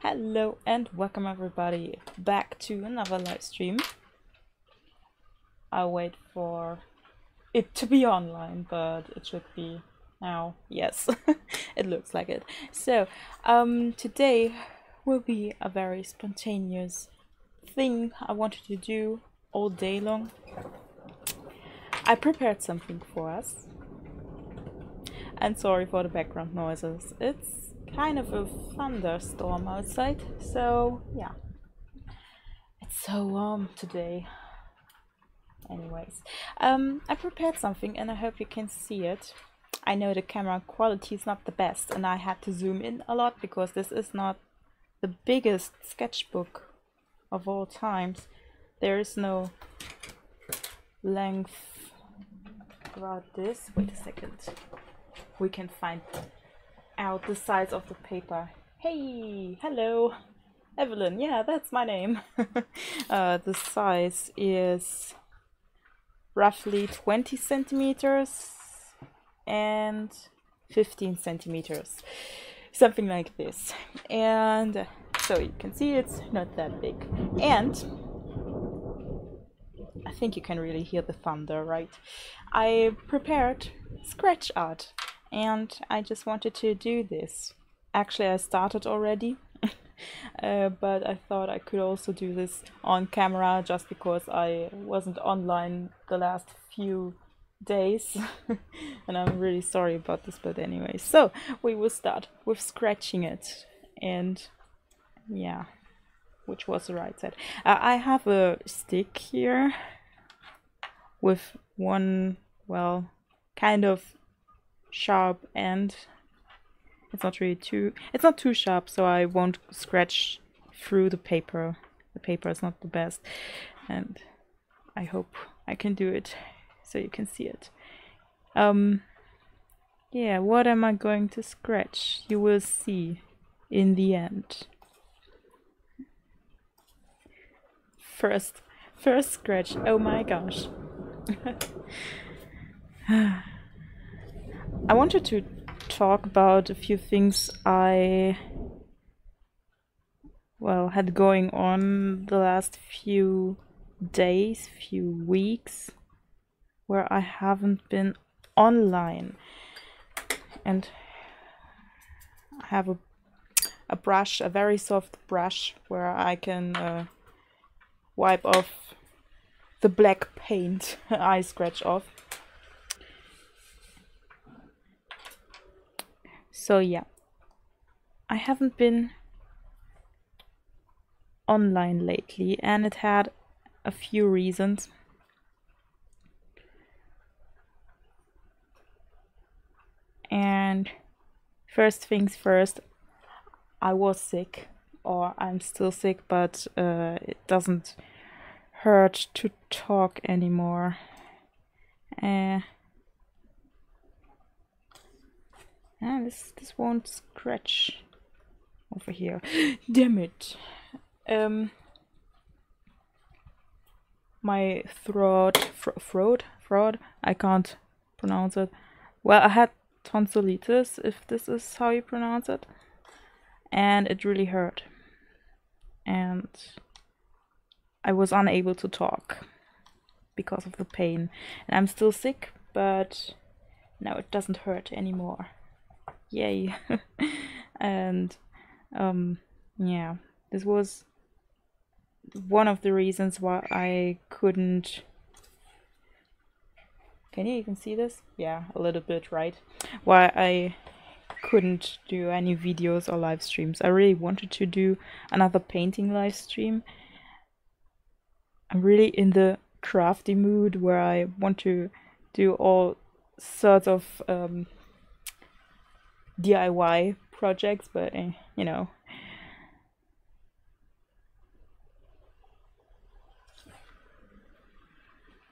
Hello and welcome everybody back to another live stream. I'll wait for it to be online, but it should be now. Yes, it looks like it. So, today will be a very spontaneous thing I wanted to do all day long. I prepared something for us. And sorry for the background noises. It's kind of a thunderstorm outside, so yeah. It's so warm today. Anyways, I prepared something and I hope you can see it. I know the camera quality is not the best and I had to zoom in a lot because this is not the biggest sketchbook of all times. There is no length about this. Wait a second. We can find out the size of the paper. Hey, hello, Evelyn. Yeah, that's my name. The size is roughly 20 centimeters and 15 centimeters, something like this. And so you can see it's not that big. And I think you can really hear the thunder, right? I prepared scratch art. And I just wanted to do this. Actually, I started already, but I thought I could also do this on camera just because I wasn't online the last few days. And I'm really sorry about this, but anyway. So, we will start with scratching it. And yeah, which was the right side. I have a stick here with one, well, kind of sharp end. It's not too sharp, so I won't scratch through the paper. The paper is not the best, and I hope I can do it so you can see it. Yeah, what am I going to scratch? You will see in the end. First scratch. Oh my gosh. I wanted to talk about a few things I had going on the last few days, few weeks, where I haven't been online. And I have a brush, a very soft brush, where I can wipe off the black paint I scratch off. So yeah, I haven't been online lately, and it had a few reasons. And first things first, I was sick, or I'm still sick, but it doesn't hurt to talk anymore. This won't scratch over here. Damn it. My throat, I can't pronounce it. Well, I had tonsillitis, if this is how you pronounce it, and it really hurt. And I was unable to talk because of the pain. And I'm still sick, but now it doesn't hurt anymore. Yay. And yeah, this was one of the reasons why I couldn't. Can you even see this? Yeah, a little bit, right? Why I couldn't do any videos or live streams. I really wanted to do another painting live stream. I'm really in the crafty mood where I want to do all sorts of DIY projects, but you know.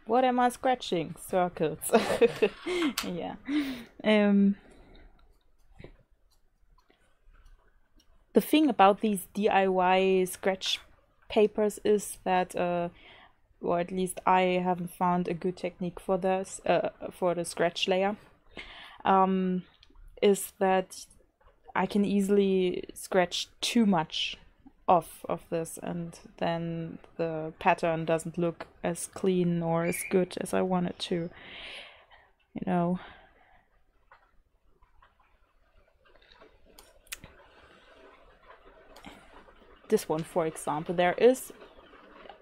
What am I scratching? Circles. Yeah. The thing about these DIY scratch papers is that, or at least I haven't found a good technique for this, for the scratch layer, is that I can easily scratch too much off of this, and then the pattern doesn't look as clean or as good as I want it to, you know. This one, for example, there is,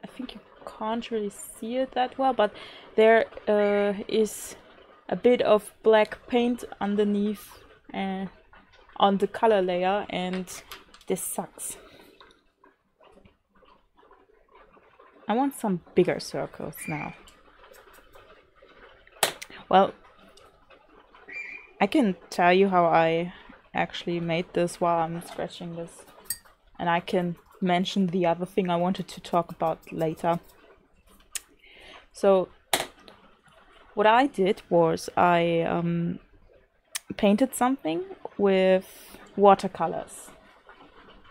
I think you can't really see it that well, but there is a bit of black paint underneath on the color layer, and this sucks. I want some bigger circles now. Well, I can tell you how I actually made this while I'm scratching this. And I can mention the other thing I wanted to talk about later. So, what I did was I painted something with watercolors.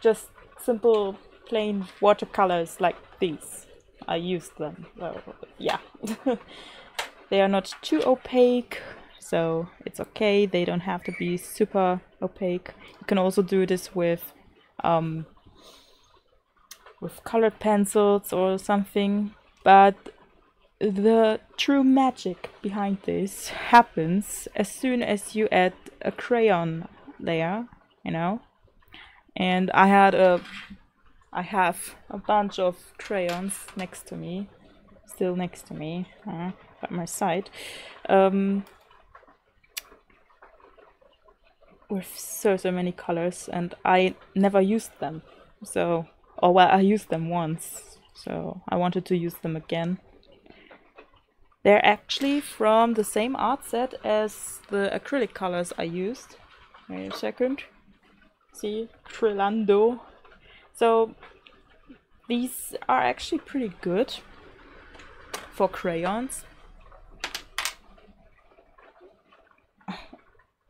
Just simple, plain watercolors like these. I used them. So, yeah. They are not too opaque, so it's okay. They don't have to be super opaque. You can also do this with colored pencils or something, but the true magic behind this happens as soon as you add a crayon layer, you know. And I have a bunch of crayons next to me, still next to me, by my side, with so many colors, and I never used them. So, or well, I used them once, so I wanted to use them again. They're actually from the same art set as the acrylic colors I used. Wait a second. See, Trillando. So these are actually pretty good for crayons.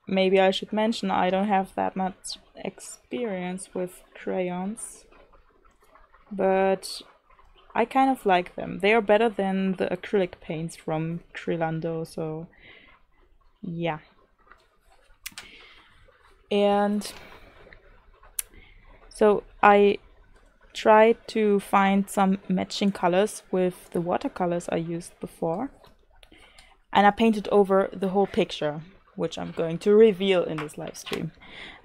Maybe I should mention I don't have that much experience with crayons, but I kind of like them. They are better than the acrylic paints from Trillando, so yeah. And so I tried to find some matching colors with the watercolors I used before, and I painted over the whole picture, which I'm going to reveal in this live stream.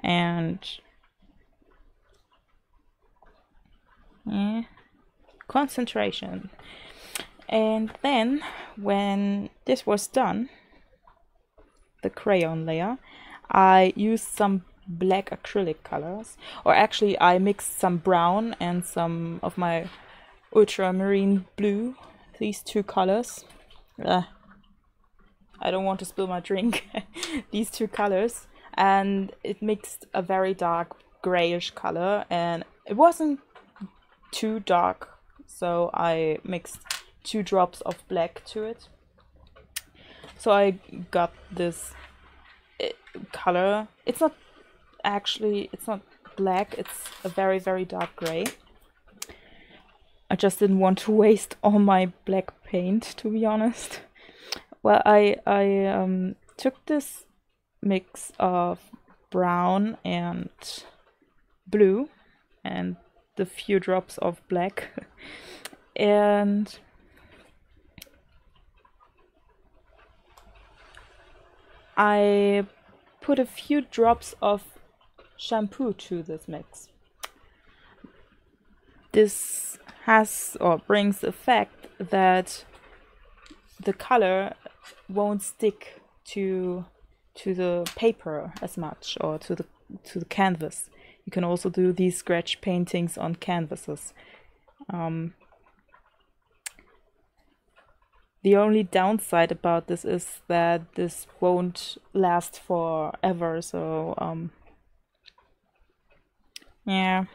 And yeah, concentration. And then when this was done, the crayon layer, I used some black acrylic colors, or actually I mixed some brown and some of my ultramarine blue, these two colors. I don't want to spill my drink. These two colors, and it mixed a very dark grayish color, and it wasn't too dark, so I mixed 2 drops of black to it. So I got this color. It's not black, it's a very, very dark gray. I just didn't want to waste all my black paint, to be honest. Well, I took this mix of brown and blue and the few drops of black and I put a few drops of shampoo to this mix. This has or brings the effect that the color won't stick to the paper as much, or to the canvas. You can also do these scratch paintings on canvases. The only downside about this is that this won't last forever, so yeah,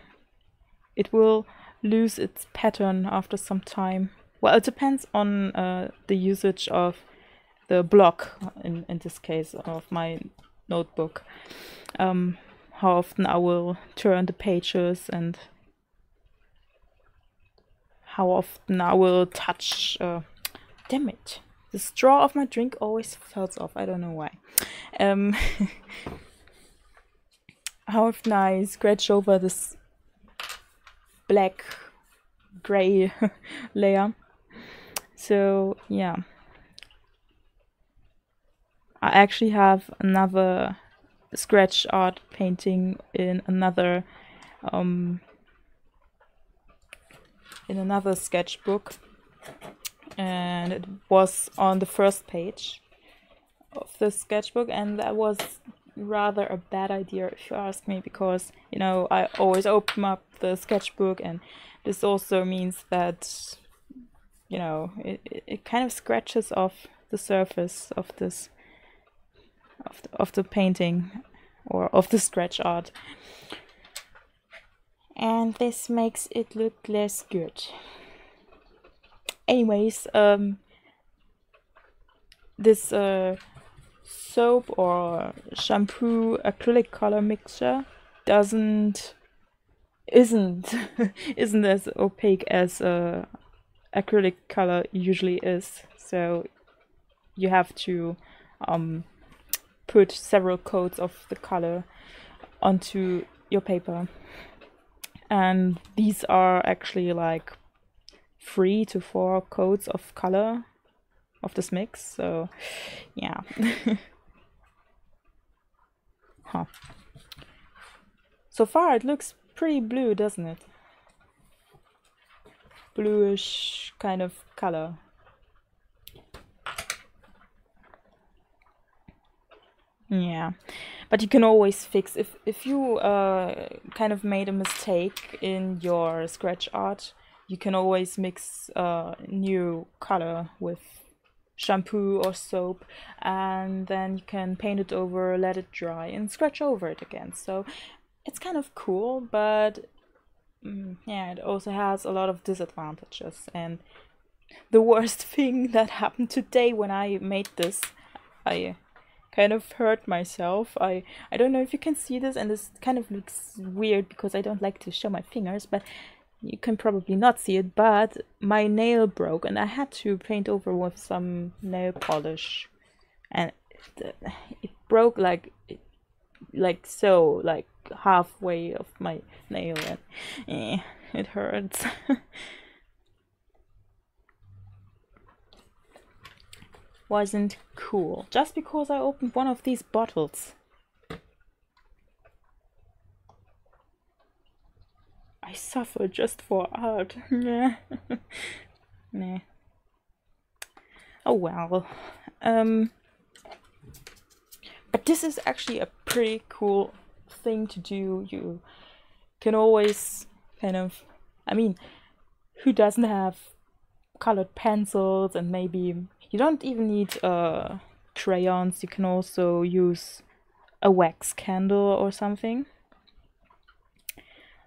it will lose its pattern after some time. Well, it depends on the usage of the block, in this case of my notebook. How often I will turn the pages and how often I will touch. Damn it! The straw of my drink always falls off. I don't know why. how often I scratch over this black gray layer. So yeah, I actually have another scratch art painting in another sketchbook, and it was on the first page of the sketchbook, and that was rather a bad idea if you ask me, because you know I always open up the sketchbook, and this also means that you know it kind of scratches off the surface of this of the painting or of the scratch art, and this makes it look less good. Anyways, this soap or shampoo acrylic color mixture isn't isn't as opaque as acrylic color usually is, so you have to put several coats of the color onto your paper, and these are actually like 3 to 4 coats of color of this mix, so yeah. Huh. So far it looks pretty blue, doesn't it? Bluish kind of color. Yeah, but you can always fix if you kind of made a mistake in your scratch art, you can always mix new color with shampoo or soap, and then you can paint it over, let it dry, and scratch over it again. So it's kind of cool, but yeah, it also has a lot of disadvantages. And the worst thing that happened today when I made this, I kind of hurt myself. I don't know if you can see this, and this kind of looks weird because I don't like to show my fingers, but you can probably not see it, but my nail broke and I had to paint over with some nail polish, and it broke like so, like halfway of my nail, and it hurts. Wasn't cool just because I opened one of these bottles. I suffer just for art. Yeah. Nah. Oh well. But this is actually a pretty cool thing to do. You can always kind of, I mean, who doesn't have colored pencils, and maybe you don't even need crayons. You can also use a wax candle or something.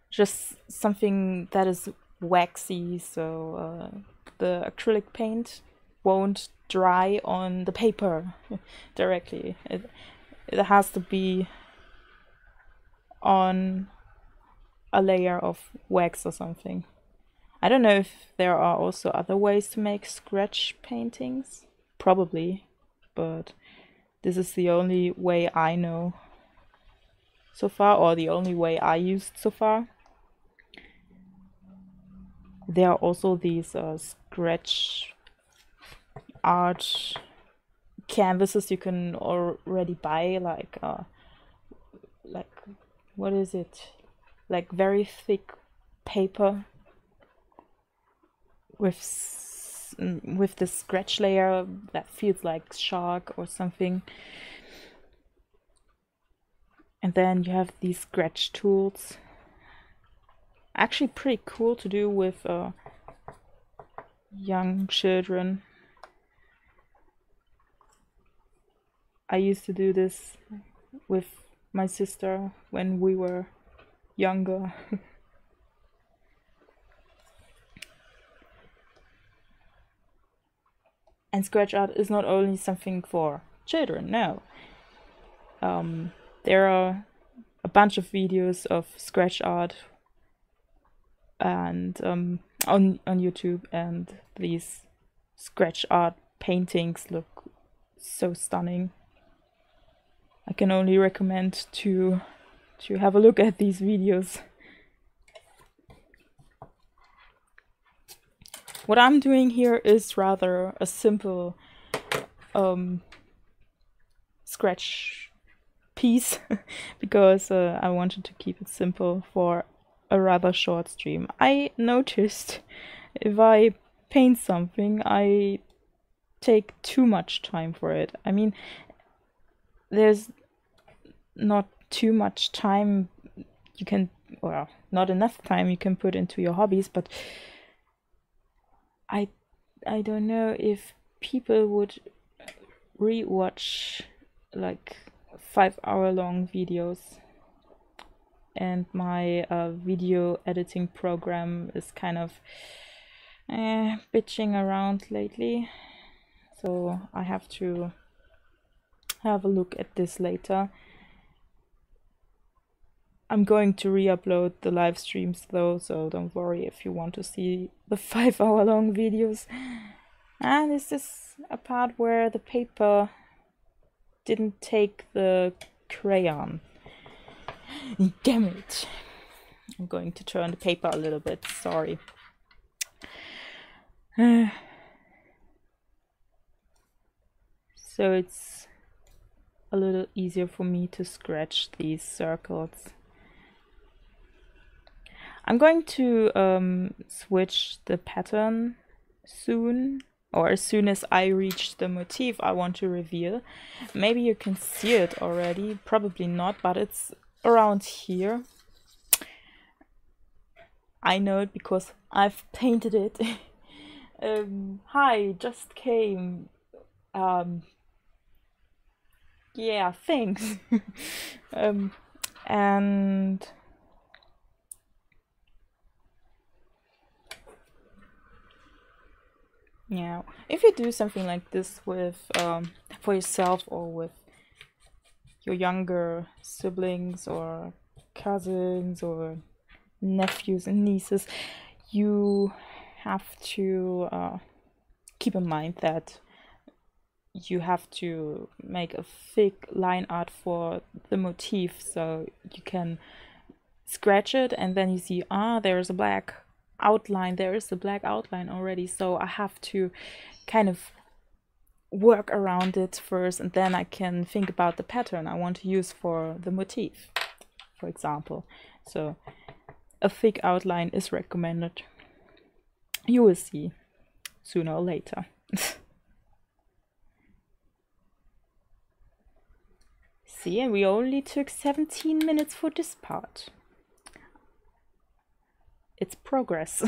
Just something that is waxy, so the acrylic paint won't dry on the paper directly. It has to be on a layer of wax or something. I don't know if there are also other ways to make scratch paintings. Probably, but this is the only way I know so far, or the only way I used so far. There are also these scratch art canvases you can already buy, like what is it? Like very thick paper with the scratch layer that feels like shark or something. And then you have these scratch tools. Actually pretty cool to do with young children. I used to do this with my sister when we were younger. And scratch art is not only something for children, no. There are a bunch of videos of scratch art and on YouTube, and these scratch art paintings look so stunning. I can only recommend to to have a look at these videos. What I'm doing here is rather a simple scratch piece because I wanted to keep it simple for a rather short stream. I noticed if I paint something, I take too much time for it. I mean, there's not too much time you can, well, not enough time you can put into your hobbies, but I don't know if people would rewatch like 5-hour-long videos, and my video editing program is kind of bitching around lately, so I have to have a look at this later. I'm going to re-upload the live streams though, so don't worry if you want to see the 5-hour-long videos. And this is a part where the paper didn't take the crayon. Damn it! I'm going to turn the paper a little bit, sorry. So it's a little easier for me to scratch these circles. I'm going to switch the pattern soon, or as soon as I reach the motif I want to reveal. Maybe you can see it already, probably not, but it's around here. I know it because I've painted it. Hi, just came. Yeah, thanks. And yeah, if you do something like this with for yourself or with your younger siblings or cousins or nephews and nieces, you have to keep in mind that you have to make a thick line art for the motif, so you can scratch it and then you see, there's a black outline, there is a black outline already, so I have to kind of work around it first, and then I can think about the pattern I want to use for the motif, for example. So a thick outline is recommended. You will see sooner or later. See, and we only took 17 minutes for this part. It's progress.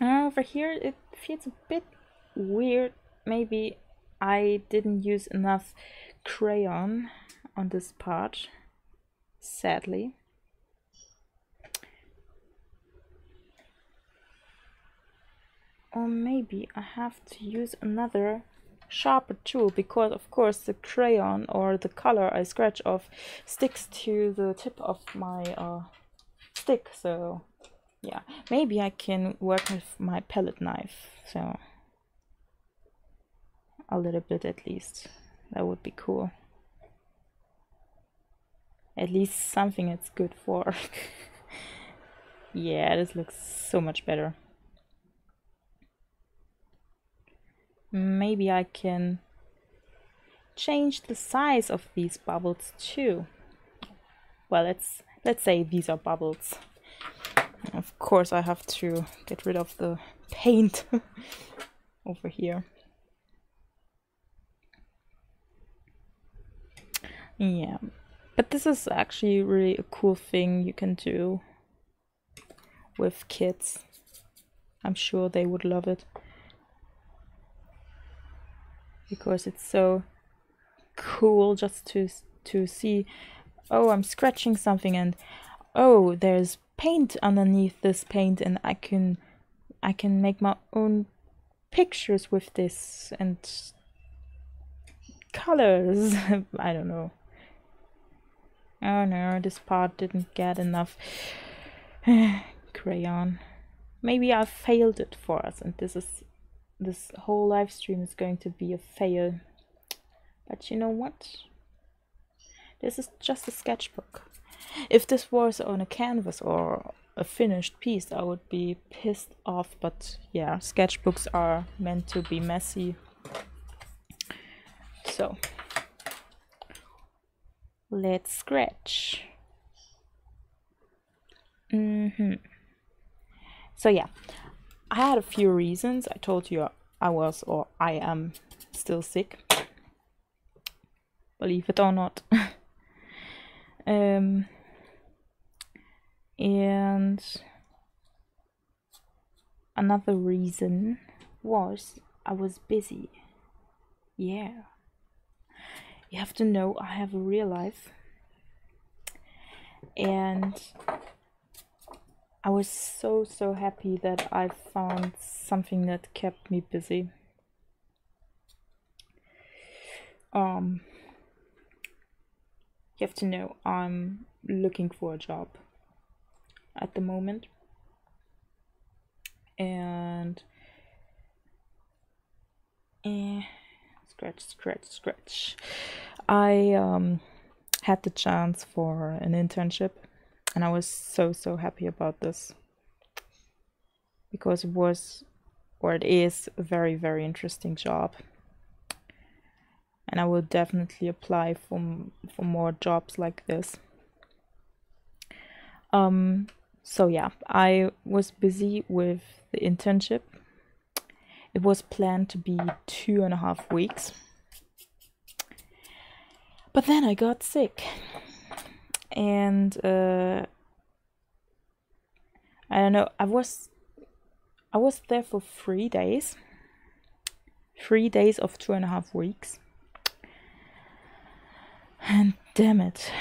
Over here it feels a bit weird. Maybe I didn't use enough crayon on this part, sadly. Or maybe I have to use another sharper tool, because of course the crayon or the color I scratch off sticks to the tip of my stick. So yeah, maybe I can work with my palette knife, so a little bit at least. That would be cool. At least something it's good for. Yeah, this looks so much better. Maybe I can change the size of these bubbles too. Well, let's say these are bubbles. Of course I have to get rid of the paint over here. Yeah, but this is actually really a cool thing you can do with kids. I'm sure they would love it, because it's so cool just to see, oh, I'm scratching something and oh, there's paint underneath this paint, and I can make my own pictures with this and colors. I don't know. Oh no, this part didn't get enough crayon. Maybe I failed it for us, and this whole live stream is going to be a fail. But you know what? This is just a sketchbook. If this was on a canvas or a finished piece, I would be pissed off, but yeah, sketchbooks are meant to be messy. So, let's scratch. So yeah, I had a few reasons. I told you I was, or I am, still sick. Believe it or not. And another reason was I was busy. Yeah. You have to know I have a real life. And I was so happy that I found something that kept me busy. You have to know I'm looking for a job at the moment. And scratch. I had the chance for an internship, and I was so happy about this, because it was, or it is, a very interesting job, and I will definitely apply for more jobs like this. So yeah, I was busy with the internship. It was planned to be 2.5 weeks. But then I got sick. And I don't know, I was there for 3 days. 3 days of 2.5 weeks. And damn it,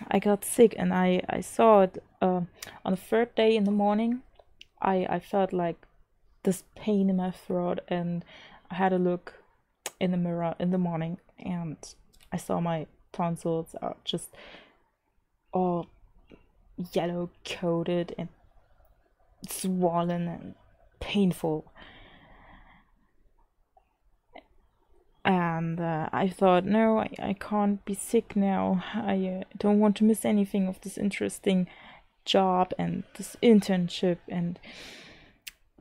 I got sick, and I saw it on the 3rd day in the morning. I felt like this pain in my throat, and I had a look in the mirror in the morning, and I saw my tonsils are just all yellow coated and swollen and painful. And I thought, no, I can't be sick now. I don't want to miss anything of this interesting job and this internship. And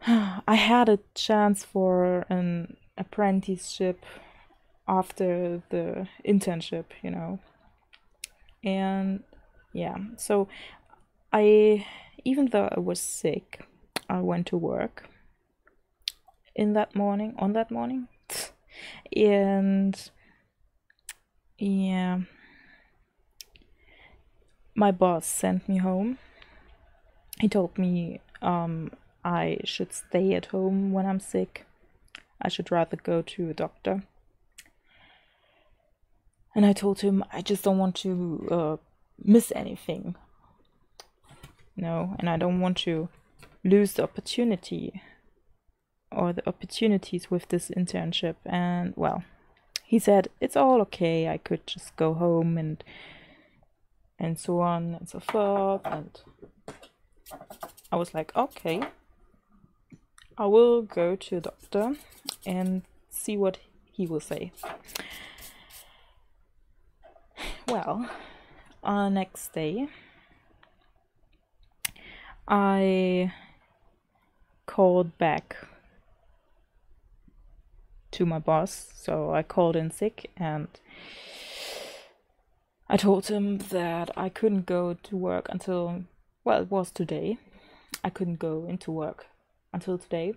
I had a chance for an apprenticeship after the internship, you know. And yeah, so even though I was sick, I went to work on that morning. And yeah, my boss sent me home. He told me I should stay at home when I'm sick. I should rather go to a doctor. And I told him I just don't want to miss anything. No, and I don't want to lose the opportunity or the opportunities with this internship. And well, he said it's all okay, I could just go home and so on and so forth. And I was like, okay, I will go to a doctor and see what he will say. Well, on the next day, I called back to my boss. So I called in sick, and I told him that I couldn't go to work until, well, it was today. I couldn't go into work until today.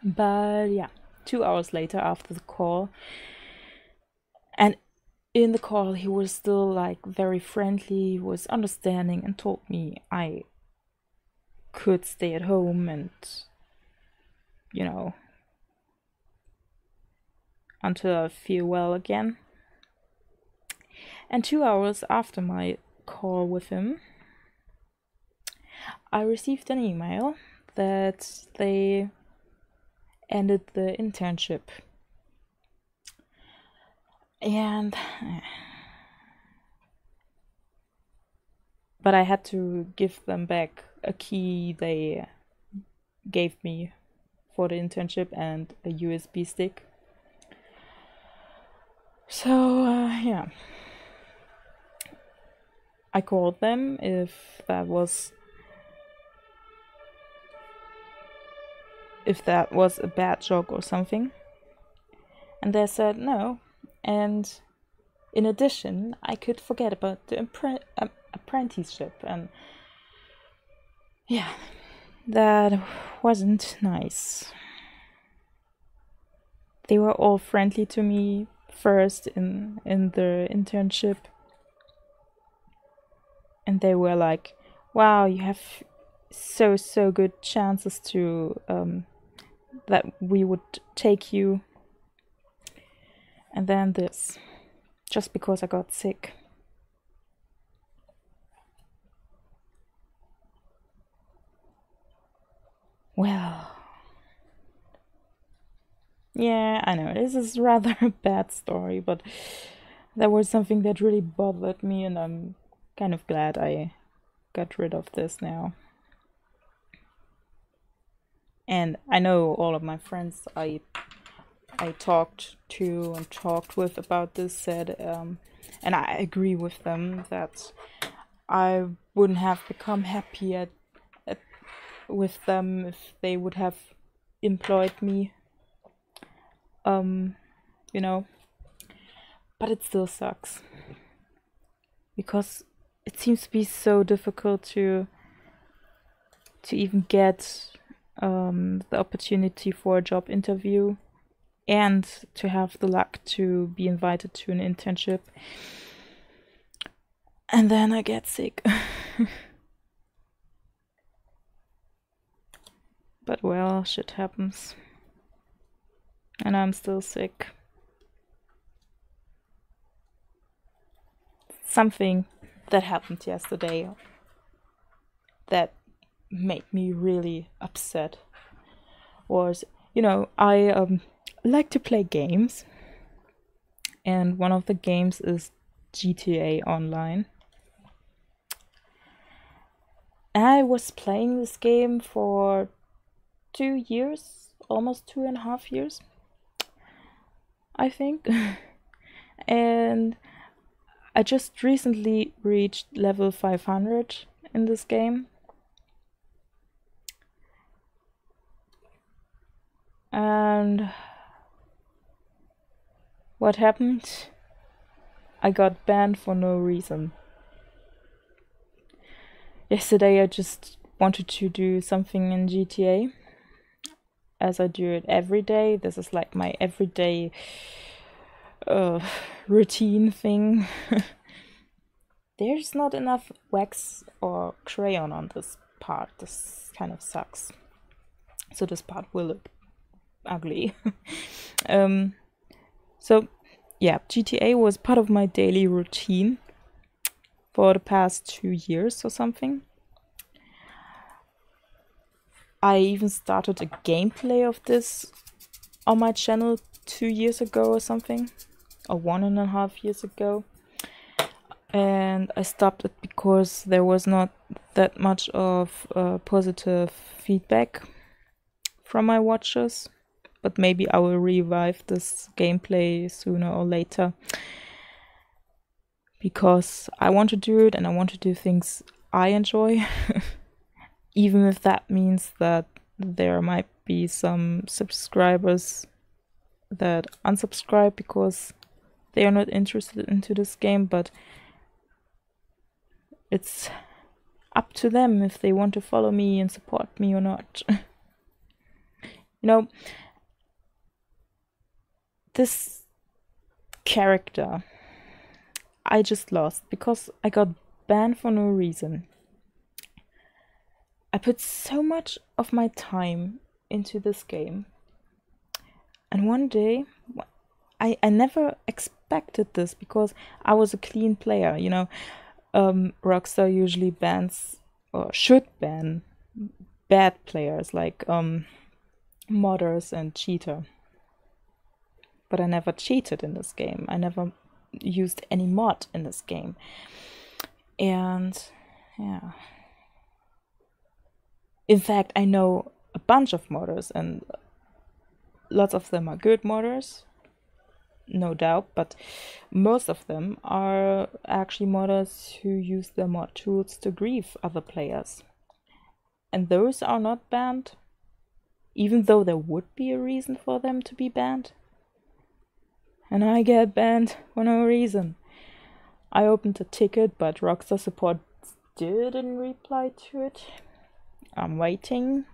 But yeah, 2 hours later after the call, and in the call he was still like very friendly, he was understanding, and told me I could stay at home and, you know, until I feel well again. And 2 hours after my call with him, I received an email that they ended the internship. And but I had to give them back a key they gave me for the internship and a USB stick. So yeah, I called them if that was a bad joke or something, and they said no. And in addition, I could forget about the apprenticeship, and yeah, that wasn't nice. They were all friendly to me first in the internship, and they were like, wow, you have so good chances to that we would take you. And then this, just because I got sick. Well, yeah, I know, this is rather a bad story, but that was something that really bothered me, and I'm kind of glad I got rid of this now. And I know all of my friends I talked to and talked with about this said, and I agree with them, that I wouldn't have become happy with them if they would have employed me. You know, but it still sucks, because it seems to be so difficult to even get the opportunity for a job interview and to have the luck to be invited to an internship. And then I get sick. But well, shit happens. And I'm still sick. Something that happened yesterday that made me really upset was, you know, I like to play games, and one of the games is GTA Online. I was playing this game for 2 years, almost 2.5 years, I think. And I just recently reached level 500 in this game. And what happened? I got banned for no reason. Yesterday I just wanted to do something in GTA, as I do it every day. This is like my everyday routine thing. There's not enough wax or crayon on this part. This kind of sucks. So this part will look ugly. So yeah, GTA was part of my daily routine for the past 2 years or something. I even started a gameplay of this on my channel 2 years ago or something, or 1.5 years ago. And I stopped it because there was not that much of positive feedback from my watchers. But maybe I will revive this gameplay sooner or later, because I want to do it and I want to do things I enjoy. Even if that means that there might be some subscribers that unsubscribe because they are not interested into this game, but it's up to them if they want to follow me and support me or not. You know, this character I just lost because I got banned for no reason. I put so much of my time into this game, and one day I never expected this, because I was a clean player, you know. Rockstar usually bans, or should ban, bad players like modders and cheater. But I never cheated in this game. I never used any mod in this game. And yeah. In fact, I know a bunch of modders, and lots of them are good modders. no doubt, but most of them are actually modders who use their mod tools to grief other players. And those are not banned, even though there would be a reason for them to be banned. And I get banned for no reason. I opened a ticket, but Rockstar support didn't reply to it. I'm waiting.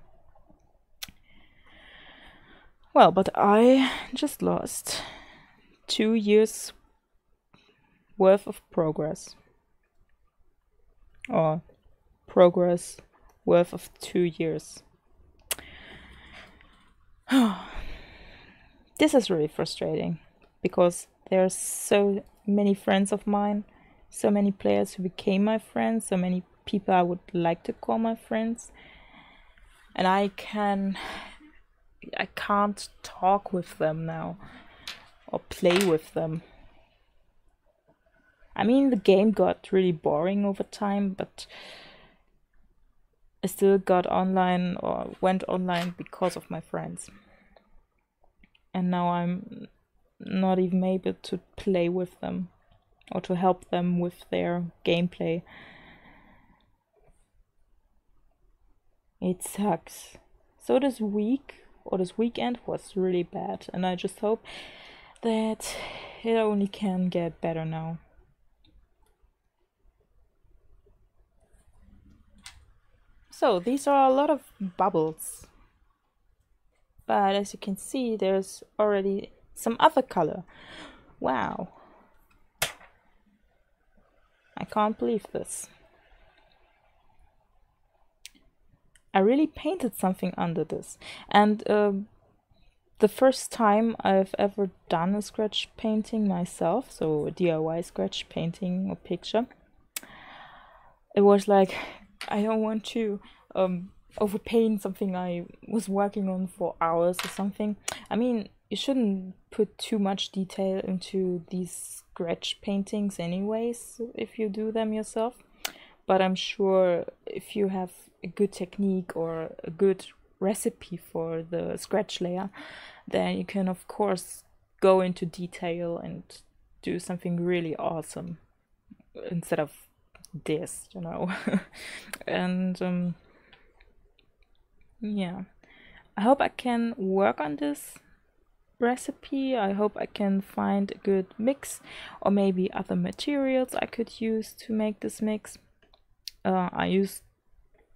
Well, but I just lost 2 years worth of progress. Or progress worth of 2 years. This is really frustrating, because there are so many friends of mine, so many players who became my friends, so many people I would like to call my friends, and I can't talk with them now or play with them. I mean, the game got really boring over time, but I still got online or went online because of my friends. And now I'm not even able to play with them or to help them with their gameplay. It sucks. So this week or this weekend was really bad, and I just hope that it only can get better now. So these are a lot of bubbles, but as you can see, there's already some other color. Wow, I can't believe this. I really painted something under this, and the first time I've ever done a scratch painting myself, so a DIY scratch painting or picture, it was like, I don't want to overpaint something I was working on for hours or something. I mean, you shouldn't put too much detail into these scratch paintings anyways if you do them yourself, but I'm sure if you have a good technique or a good recipe for the scratch layer, then you can of course go into detail and do something really awesome instead of this, you know. And yeah, I hope I can work on this recipe. I hope I can find a good mix, or maybe other materials I could use to make this mix. I used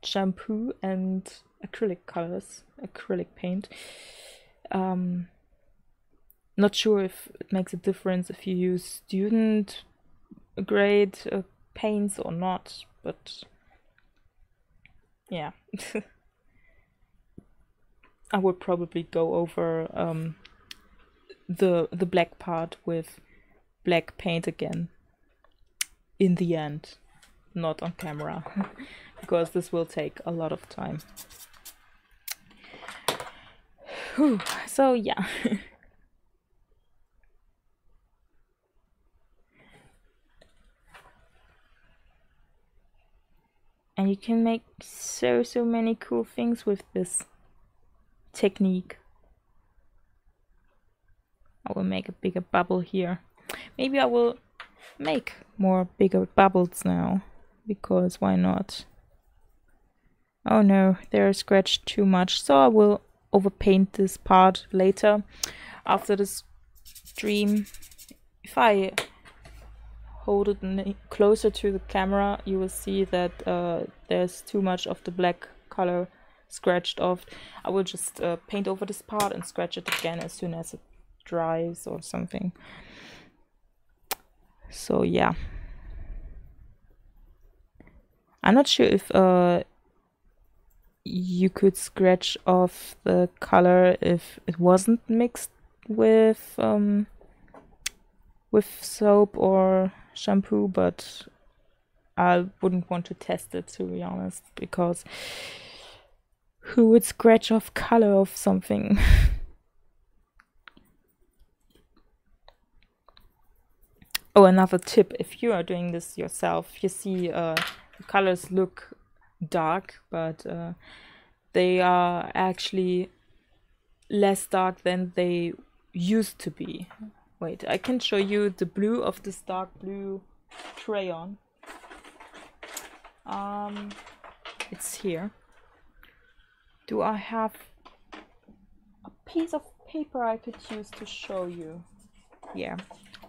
shampoo and acrylic colors, acrylic paint. Not sure if it makes a difference if you use student grade paints or not, but yeah. I would probably go over the black part with black paint again in the end, not on camera, because this will take a lot of time. Whew. So yeah. And you can make so many cool things with this technique. I will make a bigger bubble here. Maybe I will make more bigger bubbles now, because why not? Oh no, they're scratched too much, so I will overpaint this part later after this stream. If I hold it closer to the camera, you will see that there's too much of the black color scratched off. I will just paint over this part and scratch it again as soon as it dries or something. So yeah, I'm not sure if you could scratch off the color if it wasn't mixed with soap or shampoo, but I wouldn't want to test it, to be honest, because who would scratch off color of something? Oh, another tip, if you are doing this yourself, you see the colors look dark, but they are actually less dark than they used to be. Wait, I can show you the blue of this dark blue crayon. It's here. Do I have a piece of paper I could use to show you? Yeah.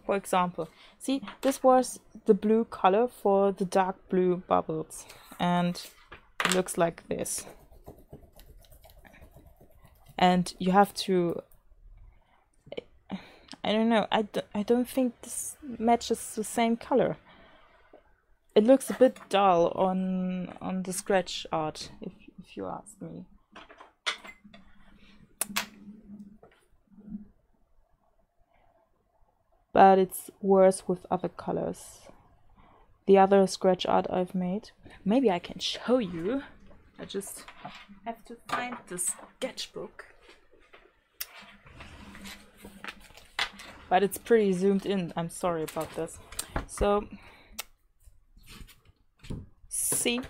For example, see, this was the blue color for the dark blue bubbles, and it looks like this. And you have to, I don't know, I don't think this matches the same color. It looks a bit dull on the scratch art, if you ask me. But it's worse with other colors. The other scratch art I've made. Maybe I can show you. I just have to find the sketchbook. But it's pretty zoomed in. I'm sorry about this. So, see,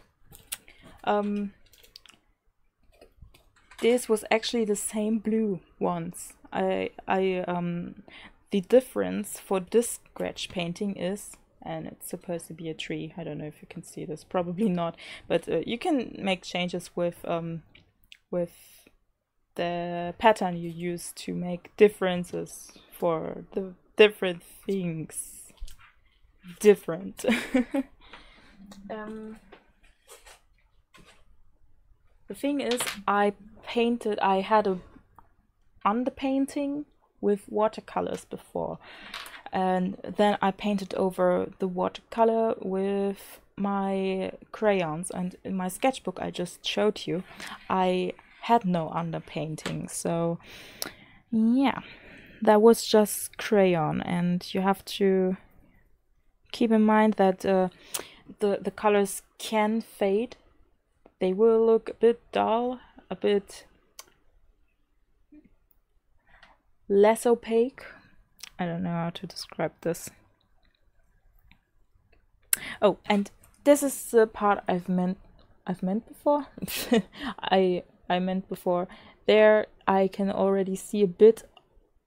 this was actually the same blue once. The difference for this scratch painting is, and it's supposed to be a tree. I don't know if you can see this, probably not. But you can make changes with the pattern you use to make differences for the different things. Different. The thing is, I had a underpainting with watercolors before, and then I painted over the watercolor with my crayons, and in my sketchbook I just showed you, I had no underpainting, so yeah, that was just crayon. And you have to keep in mind that the colors can fade. They will look a bit dull, a bit less opaque. I don't know how to describe this. Oh, and this is the part I've meant before. I meant before. There I can already see a bit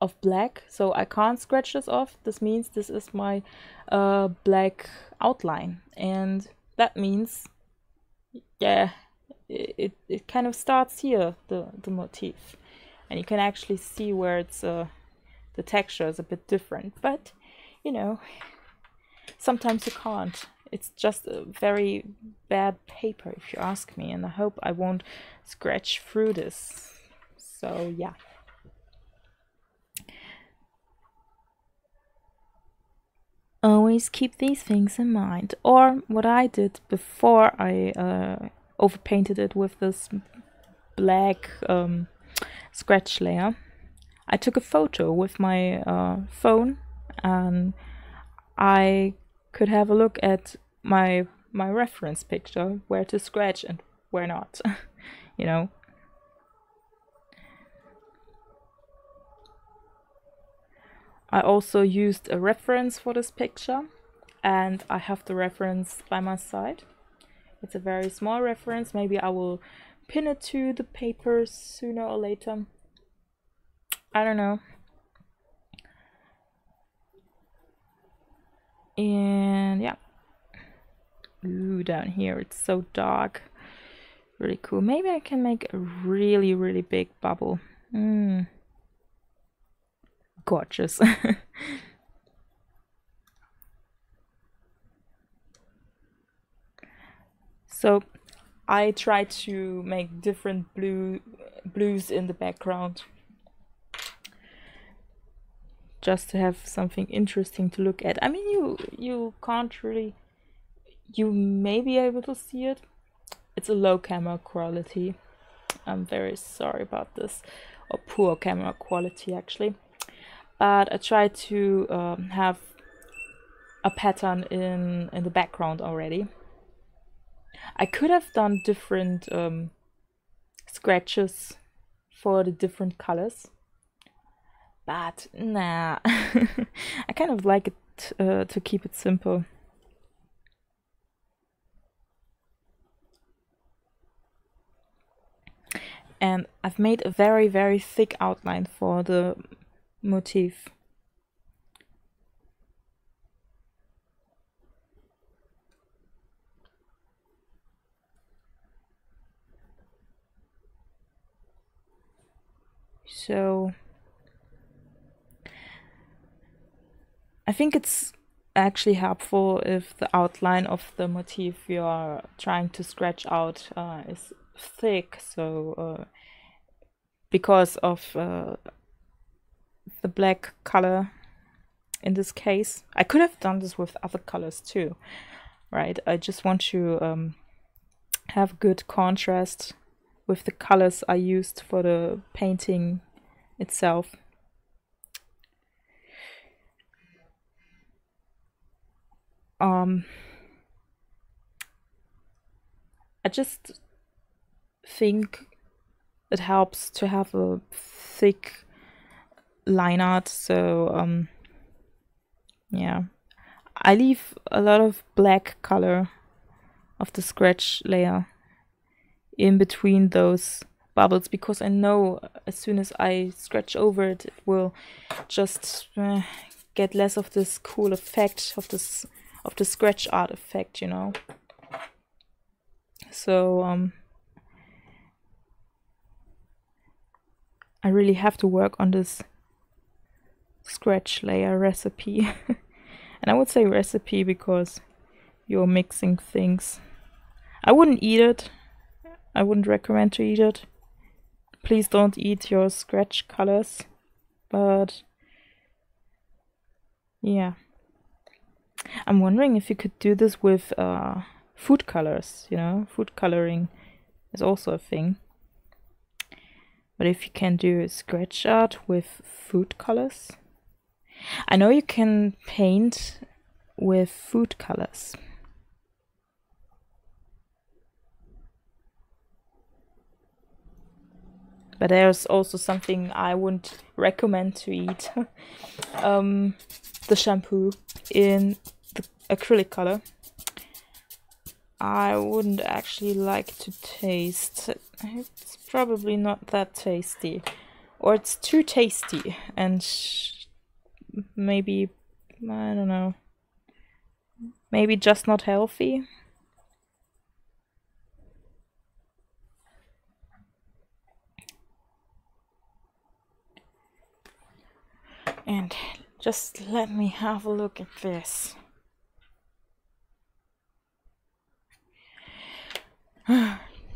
of black, so I can't scratch this off. This means this is my black outline, and that means, yeah, it kind of starts here, the motif. And you can actually see where it's the texture is a bit different, but you know, sometimes you can't. It's just a very bad paper, if you ask me, and I hope I won't scratch through this. So yeah. Always keep these things in mind. Or what I did before I overpainted it with this black scratch layer, I took a photo with my phone, and I could have a look at my reference picture, where to scratch and where not. You know. I also used a reference for this picture, and I have the reference by my side. It's a very small reference. Maybe I will pin it to the paper sooner or later. I don't know. And yeah. Ooh, down here it's so dark. Really cool. Maybe I can make a really, really big bubble. Gorgeous. So I try to make different blues in the background, just to have something interesting to look at. I mean, you can't really, you may be able to see it. It's a low camera quality. I'm very sorry about this, or poor camera quality actually. But I try to have a pattern in the background already. I could have done different scratches for the different colors, but nah. I kind of like it to keep it simple. And I've made a very, very thick outline for the motif. So I think it's actually helpful if the outline of the motif you are trying to scratch out is thick, so because of the black color in this case. I could have done this with other colors too, right? I just want to have good contrast with the colors I used for the painting itself. I just think it helps to have a thick line art, so yeah, I leave a lot of black color of the scratch layer in between those bubbles, because I know as soon as I scratch over it, it will just get less of this cool effect of the scratch art effect, you know. So I really have to work on this scratch layer recipe. And I would say recipe because you're mixing things. I wouldn't eat it. I wouldn't recommend to eat it. Please don't eat your scratch colors. But yeah, I'm wondering if you could do this with food colors, you know. Food coloring is also a thing. But if you can do scratch art with food colors, I know you can paint with food colors. But there's also something I wouldn't recommend to eat. The shampoo in the acrylic color. I wouldn't actually like to taste. It's probably not that tasty. Or it's too tasty and maybe, I don't know, maybe just not healthy. And just let me have a look at this.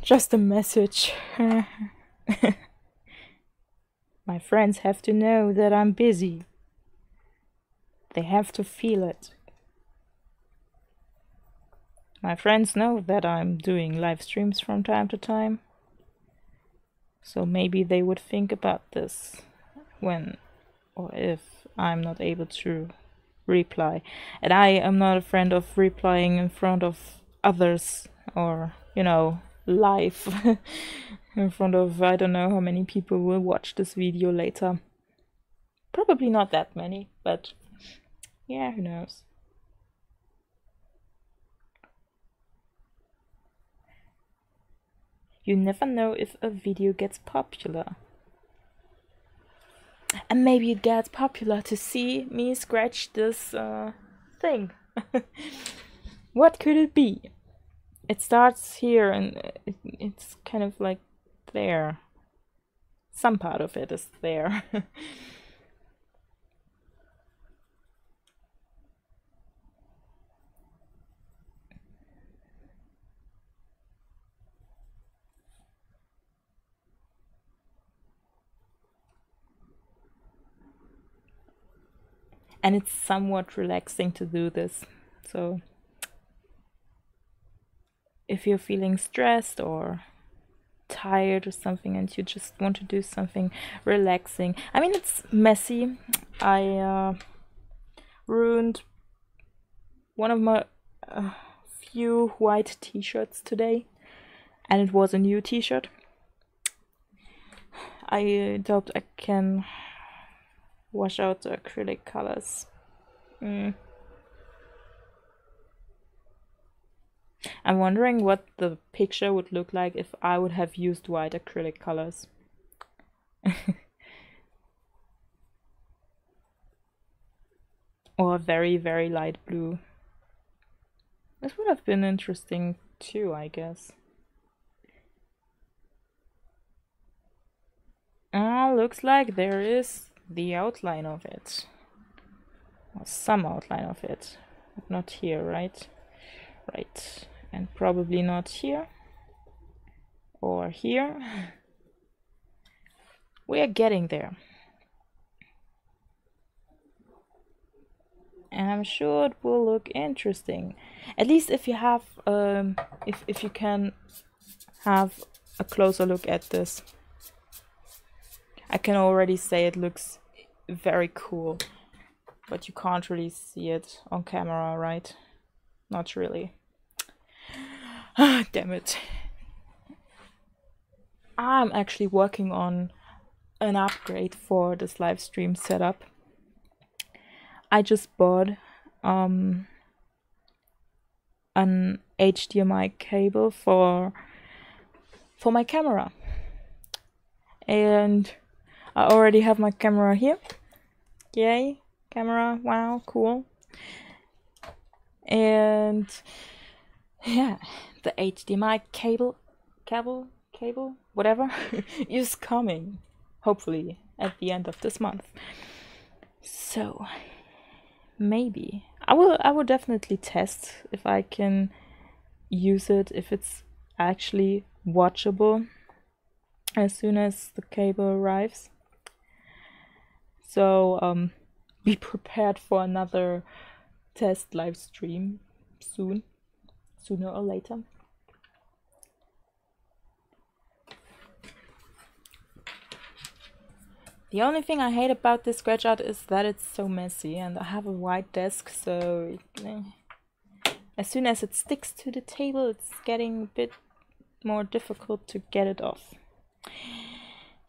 Just a message. My friends have to know that I'm busy. They have to feel it. My friends know that I'm doing live streams from time to time. So maybe they would think about this when or if I'm not able to reply. And I am not a friend of replying in front of others or, you know, live in front of, I don't know how many people will watch this video later. Probably not that many, but yeah, who knows. You never know if a video gets popular. And maybe it gets popular to see me scratch this thing. What could it be? It starts here and it's kind of like there. Some part of it is there. And it's somewhat relaxing to do this. So if you're feeling stressed or tired or something and you just want to do something relaxing. I mean, it's messy. I ruined one of my few white t-shirts today, and it was a new t-shirt. I doubt I can wash out the acrylic colors. I'm wondering what the picture would look like if I would have used white acrylic colors. Or very, very light blue. This would have been interesting too, I guess. Looks like there is the outline of it. Or some outline of it. But not here, right? Right. And probably not here. Or here. We are getting there. And I'm sure it will look interesting. At least if you have if you can have a closer look at this. I can already say it looks very cool, but you can't really see it on camera, right? Not really. Ah, damn it. I'm actually working on an upgrade for this live stream setup. I just bought an HDMI cable for my camera, and I already have my camera here. Yay, camera, wow, cool. And yeah, the HDMI cable, whatever, is coming, hopefully at the end of this month. So maybe I will definitely test if I can use it, if it's actually watchable as soon as the cable arrives. So be prepared for another test live stream soon, sooner or later. The only thing I hate about this scratch art is that it's so messy, and I have a wide desk, so as soon as it sticks to the table, it's getting a bit more difficult to get it off.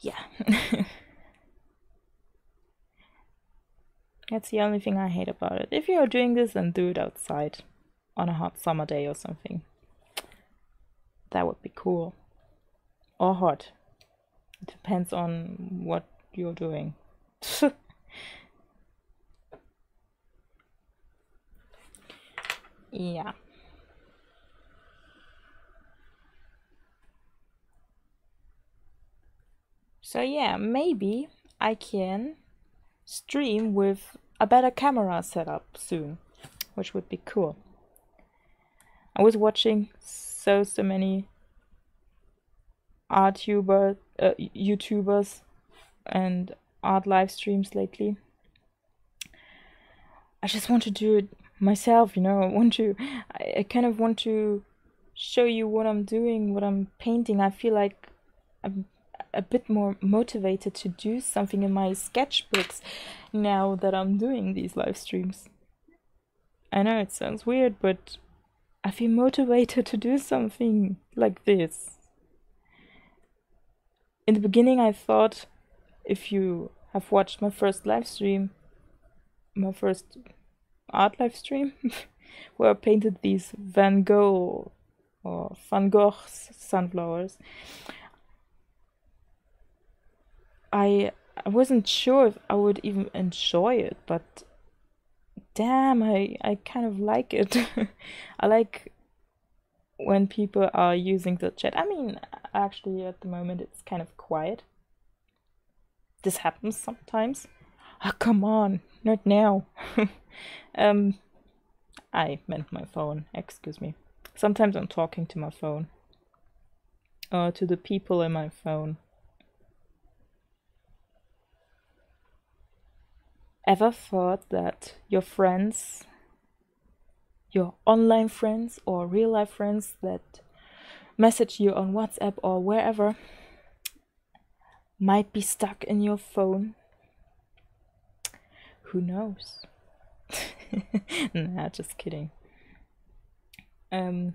Yeah. That's the only thing I hate about it. If you're doing this, then do it outside on a hot summer day or something. That would be cool. Or hot. It depends on what you're doing. Yeah. So yeah, maybe I can stream with a better camera setup soon, which would be cool. I was watching so many YouTubers and art live streams lately. I just want to do it myself, you know. I kind of want to show you what I'm doing, what I'm painting. I feel like I'm a bit more motivated to do something in my sketchbooks now that I'm doing these live streams. I know it sounds weird, but I feel motivated to do something like this. In the beginning, I thought, if you have watched my first live stream, my first art live stream, where I painted these Van Gogh's sunflowers, I wasn't sure if I would even enjoy it, but damn, I kind of like it. I like when people are using the chat. I mean, actually, at the moment, it's kind of quiet. This happens sometimes. Oh, come on, not now. I meant my phone, excuse me. Sometimes I'm talking to my phone. Or to the people in my phone. Ever thought that your friends, your online friends or real life friends that message you on WhatsApp or wherever might be stuck in your phone? Who knows? Nah, just kidding. But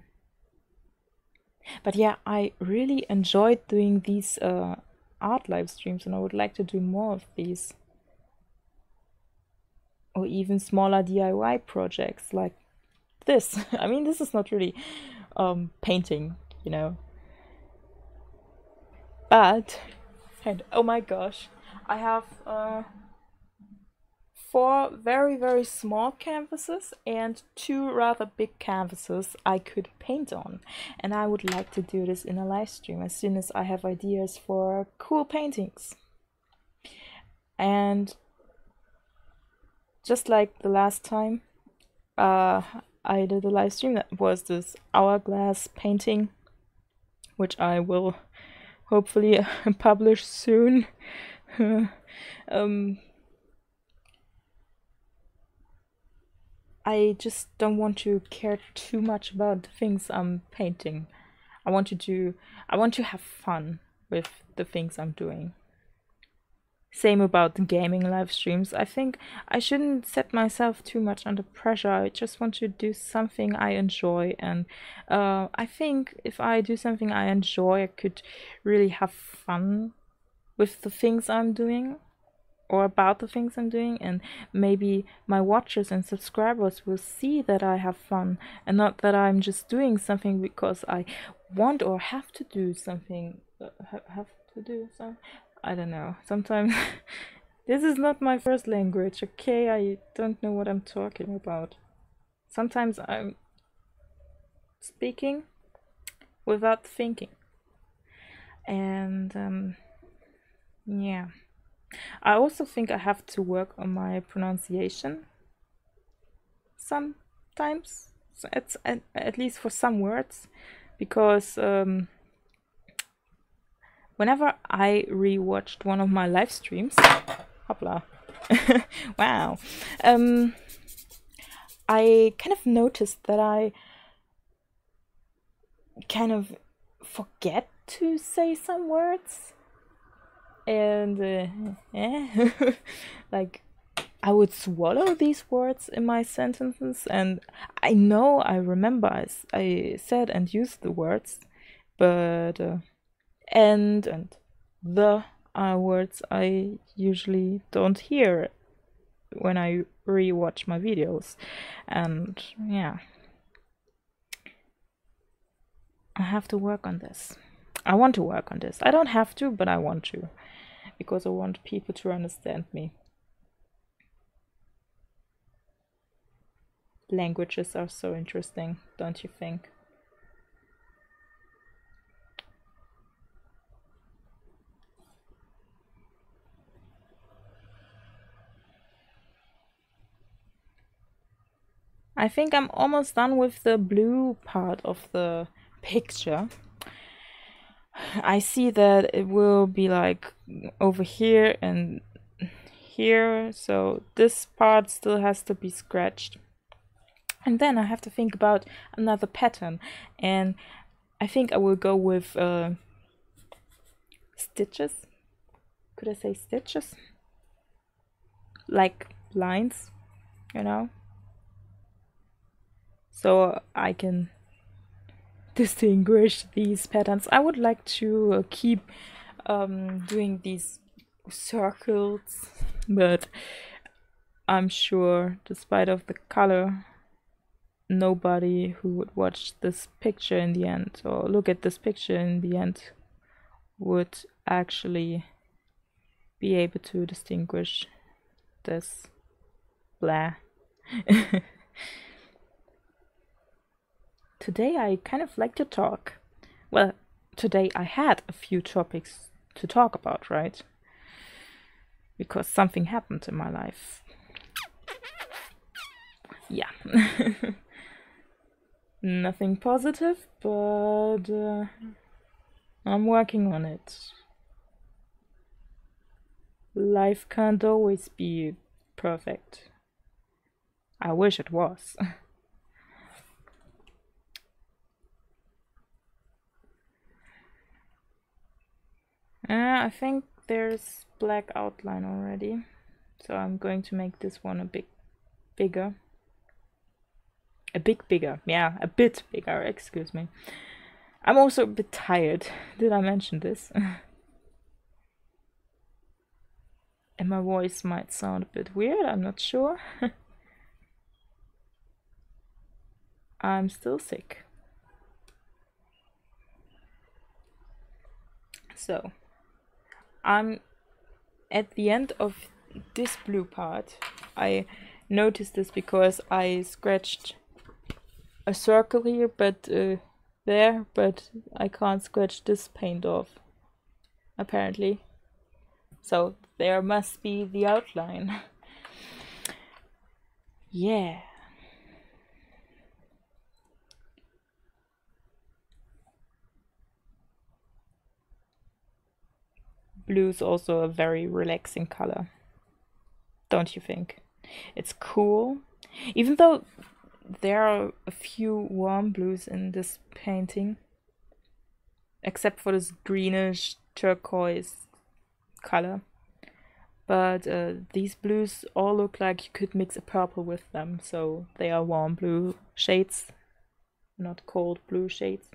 yeah, I really enjoyed doing these art live streams, and I would like to do more of these. Or even smaller DIY projects like this. I mean, this is not really painting, you know. But, and oh my gosh, I have 4 very, very small canvases and 2 rather big canvases I could paint on. And I would like to do this in a live stream as soon as I have ideas for cool paintings. And just like the last time I did a live stream, that was this hourglass painting, which I will hopefully publish soon. I just don't want to care too much about the things I'm painting. I want to have fun with the things I'm doing. Same about the gaming live streams. I think I shouldn't set myself too much under pressure. I just want to do something I enjoy, and I think if I do something I enjoy, I could really have fun with the things I'm doing, or about the things I'm doing, and maybe my watchers and subscribers will see that I have fun and not that I'm just doing something because I want or have to do something. I don't know. Sometimes this is not my first language, okay? I don't know what I'm talking about. Sometimes I'm speaking without thinking. And yeah. I also think I have to work on my pronunciation sometimes, so at least for some words, because whenever I rewatched one of my live streams, hopla, wow, I kind of noticed that I kind of forget to say some words. And like I would swallow these words in my sentences, and I know I remember I said and used the words, but and the words I usually don't hear when I rewatch my videos. And yeah, I have to work on this. I want to work on this. I don't have to, but I want to, because I want people to understand me. Languages are so interesting, don't you think? I think I'm almost done with the blue part of the picture. I see that it will be like over here and here, so this part still has to be scratched. And then I have to think about another pattern, and I think I will go with stitches. Could I say stitches? Like lines, you know? So I can distinguish these patterns. I would like to keep doing these circles, but I'm sure, despite of the color, nobody who would watch this picture in the end, or look at this picture in the end, would actually be able to distinguish this. Blah. Today I kind of like to talk. Well, today I had a few topics to talk about, right? Because something happened in my life. Yeah. Nothing positive, but I'm working on it. Life can't always be perfect. I wish it was. I think there's black outline already, so I'm going to make this one a bit bigger. A bit bigger, excuse me. I'm also a bit tired. Did I mention this? And my voice might sound a bit weird, I'm not sure. I'm still sick. So, I'm at the end of this blue part. I noticed this because I scratched a circle here, but but I can't scratch this paint off, apparently. So there must be the outline. Yeah. Blue is also a very relaxing color, don't you think? It's cool, even though there are a few warm blues in this painting, except for this greenish turquoise color. But these blues all look like you could mix a purple with them, so they are warm blue shades, not cold blue shades.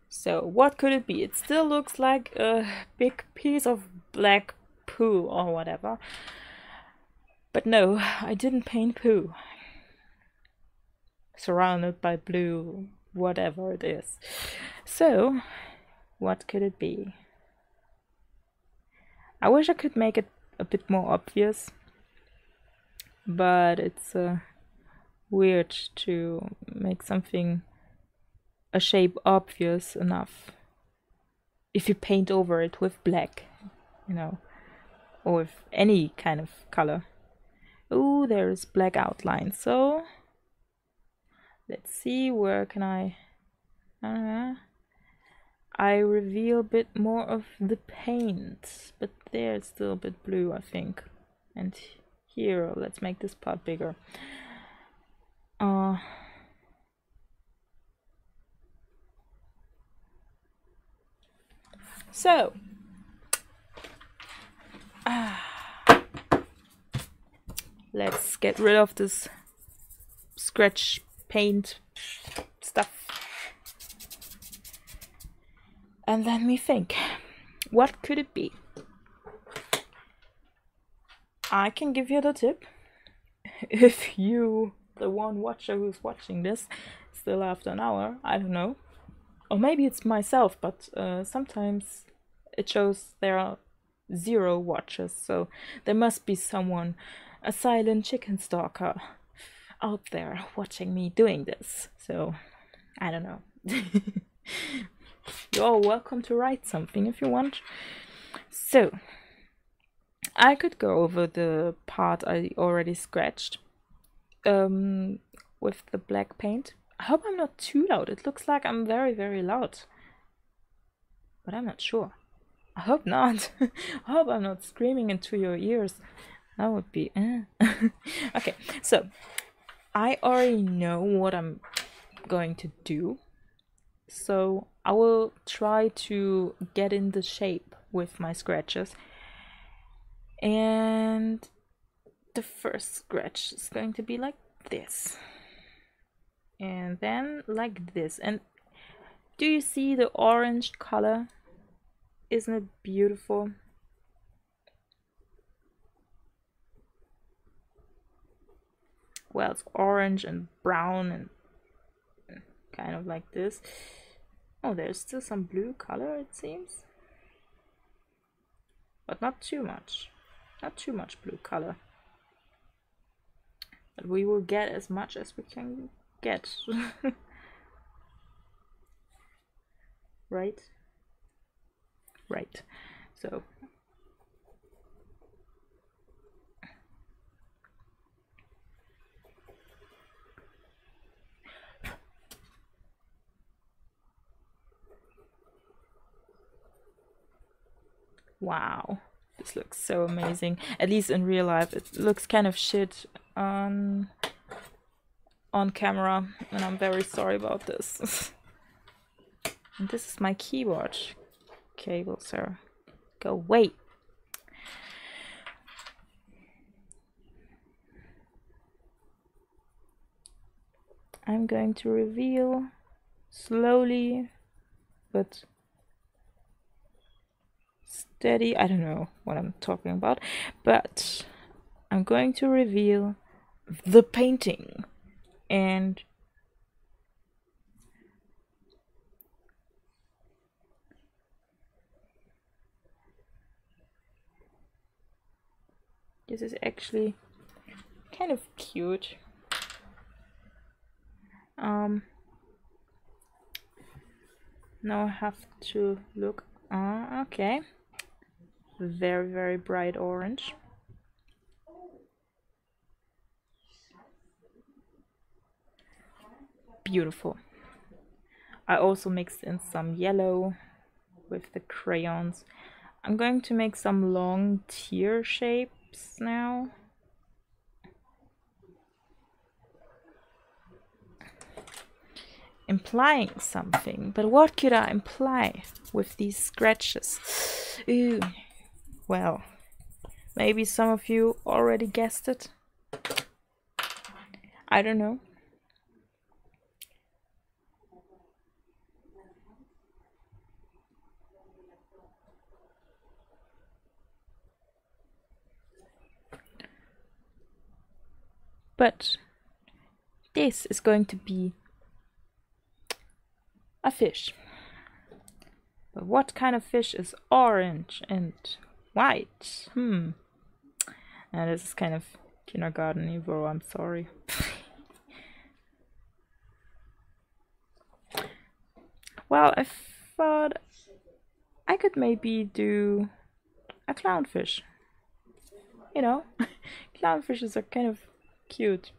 So what could it be? It still looks like a big piece of black poo or whatever. But no, I didn't paint poo. Surrounded by blue, whatever it is. So, what could it be? I wish I could make it a bit more obvious, but it's weird to make something, a shape, obvious enough if you paint over it with black, you know, or with any kind of color. Oh, there's black outline, so let's see, where can I reveal a bit more of the paint, but there it's still a bit blue, I think. And here, let's make this part bigger. So, let's get rid of this scratch paint stuff. And then we think, what could it be? I can give you the tip. If you, the one watcher who's watching this, still after an hour, I don't know. Or maybe it's myself, but sometimes it shows there are 0 watchers, so there must be someone, a silent chicken stalker, out there watching me doing this. So, I don't know. You're welcome to write something if you want. So, I could go over the part I already scratched with the black paint. I hope I'm not too loud. It looks like I'm very, very loud. But I'm not sure. I hope not. I hope I'm not screaming into your ears. That would be... Okay, so I already know what I'm going to do. So I will try to get in the shape with my scratches. And the first scratch is going to be like this. And then like this. And do you see the orange color? Isn't it beautiful? Well, it's orange and brown and kind of like this. Oh, there's still some blue color, it seems. But not too much. Not too much blue color. But we will get as much as we can get. Right? Right. So... Wow, this looks so amazing. At least in real life, it looks kind of shit on camera, and I'm very sorry about this. And this is my keyboard cable, sir. Go away. I'm going to reveal slowly, but steady. I don't know what I'm talking about, but I'm going to reveal the painting. And This is actually kind of cute. Now I have to look. Okay. Very, very bright orange. Beautiful. I also mixed in some yellow with the crayons. I'm going to make some long tear shapes now. Implying something, but what could I imply with these scratches? Ooh, well, maybe some of you already guessed it. I don't know. But this is going to be a fish. But what kind of fish is orange and white? Now this is kind of kindergarten-y, bro, I'm sorry. Well, I thought I could maybe do a clownfish. You know, clownfishes are kind of cute.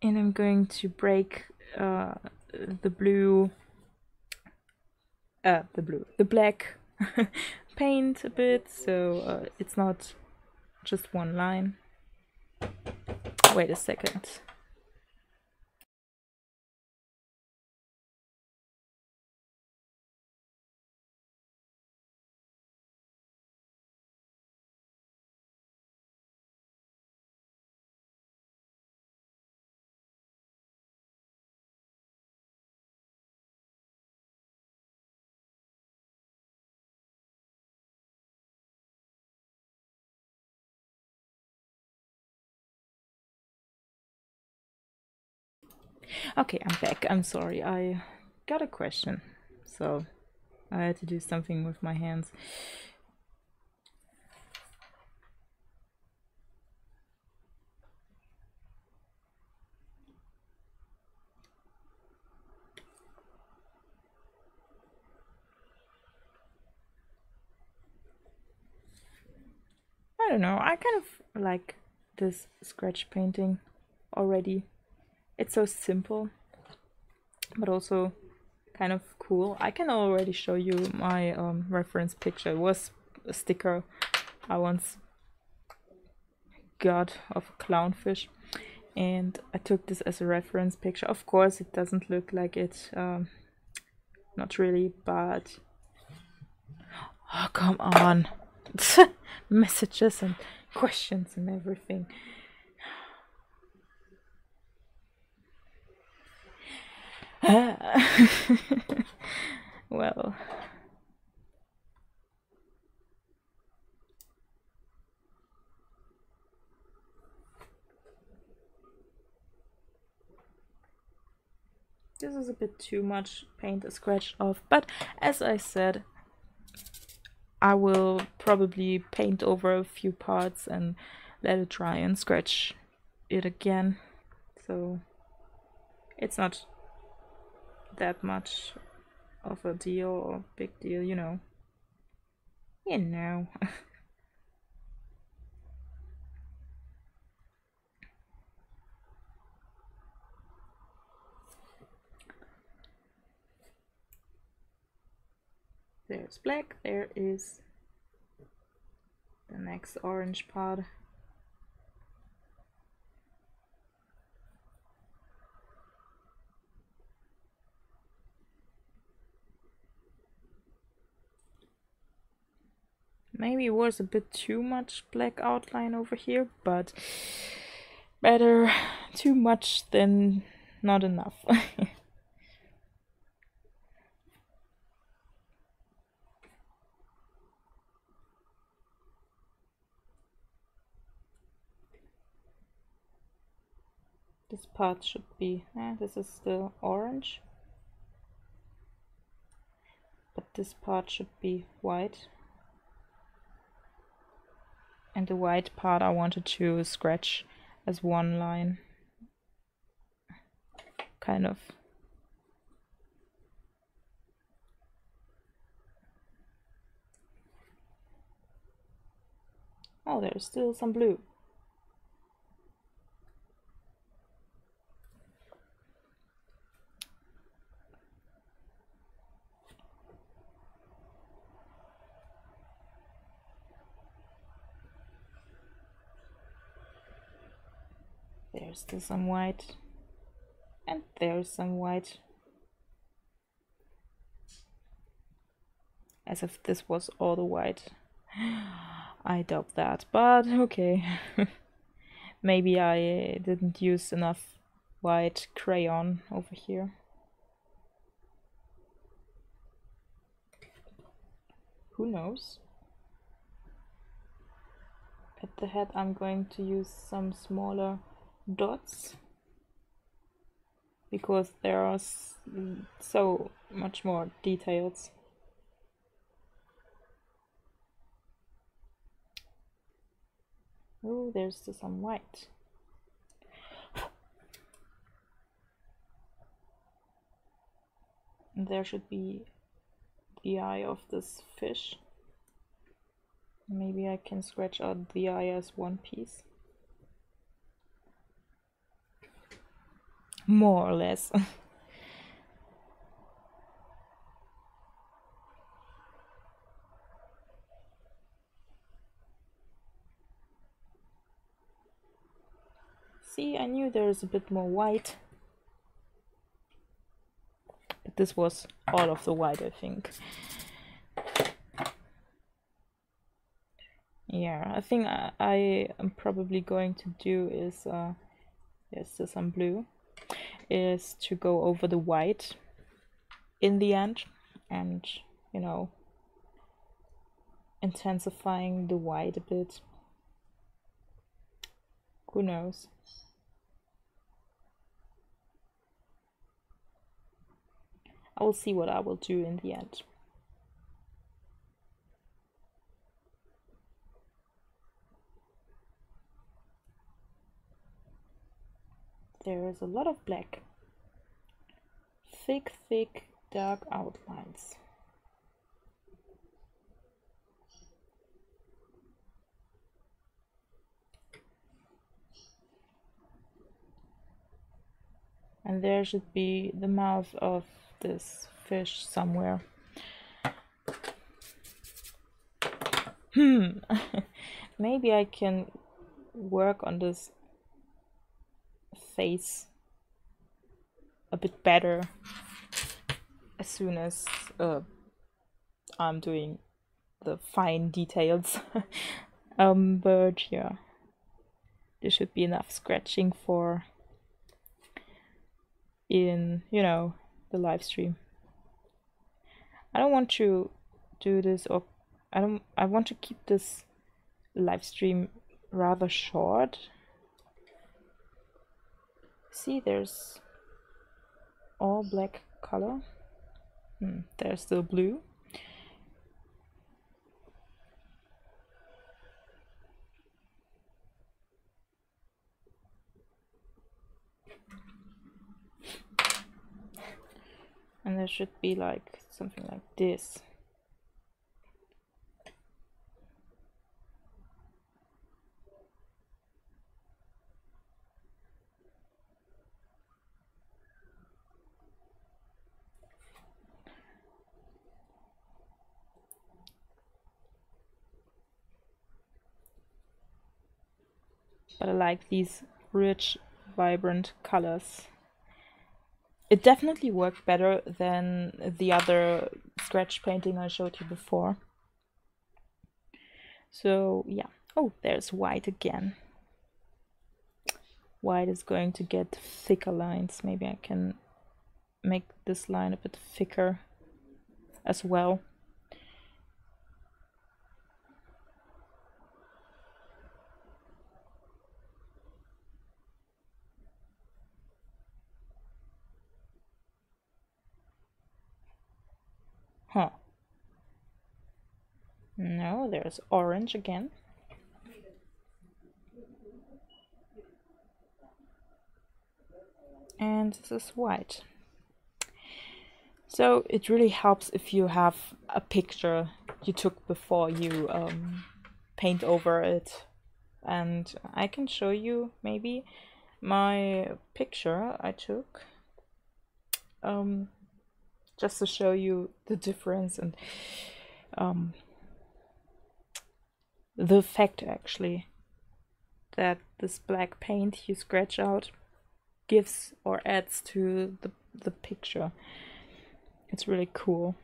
And I'm going to break the black paint a bit, so it's not just one line. Wait a second. Okay, I'm back. I'm sorry. I got a question, so I had to do something with my hands. I don't know. I kind of like this scratch painting already. It's so simple, but also kind of cool. I can already show you my reference picture. It was a sticker I once got of a clownfish, and I took this as a reference picture. Of course, it doesn't look like it. Not really, but oh, come on. Messages and questions and everything. Well, this is a bit too much paint to scratch off, but as I said, I will probably paint over a few parts and let it dry and scratch it again, so it's not that much of a deal or big deal, you know. There's black, there is the next orange part. Maybe it was a bit too much black outline over here, but better too much than not enough. This part should be, this is still orange. that this part should be white. And the white part I wanted to scratch as one line. Kind of. Oh, there's still some blue. There's still some white. And there's some white. As if this was all the white. I doubt that, but okay. Maybe I didn't use enough white crayon over here. Who knows? At the head I'm going to use some smaller dots because there are so much more details. Oh, there's still some white. And there should be the eye of this fish. Maybe I can scratch out the eye as one piece. More or less. See, I knew there was a bit more white. But this was all of the white, I think. Yeah, I think I am probably going to do is, there's still some blue, is to go over the white in the end and, you know, intensifying the white a bit. Who knows? I will see what I will do in the end. There is a lot of black. Thick, dark outlines. And there should be the mouth of this fish somewhere. Maybe I can work on this face a bit better as soon as I'm doing the fine details. But yeah, there should be enough scratching for in, you know, the live stream. I don't want to do this, or I want to keep this live stream rather short. See, there's all black color. There's still blue. And there should be like something like this. But I like these rich, vibrant colors. It definitely worked better than the other scratch painting I showed you before. So yeah. Oh, there's white again. White is going to get thicker lines. Maybe I can make this line a bit thicker as well. Huh. No, there's orange again. And this is white. So it really helps if you have a picture you took before you paint over it. And I can show you maybe my picture I took, just to show you the difference and the effect actually that this black paint you scratch out gives or adds to the picture. It's really cool.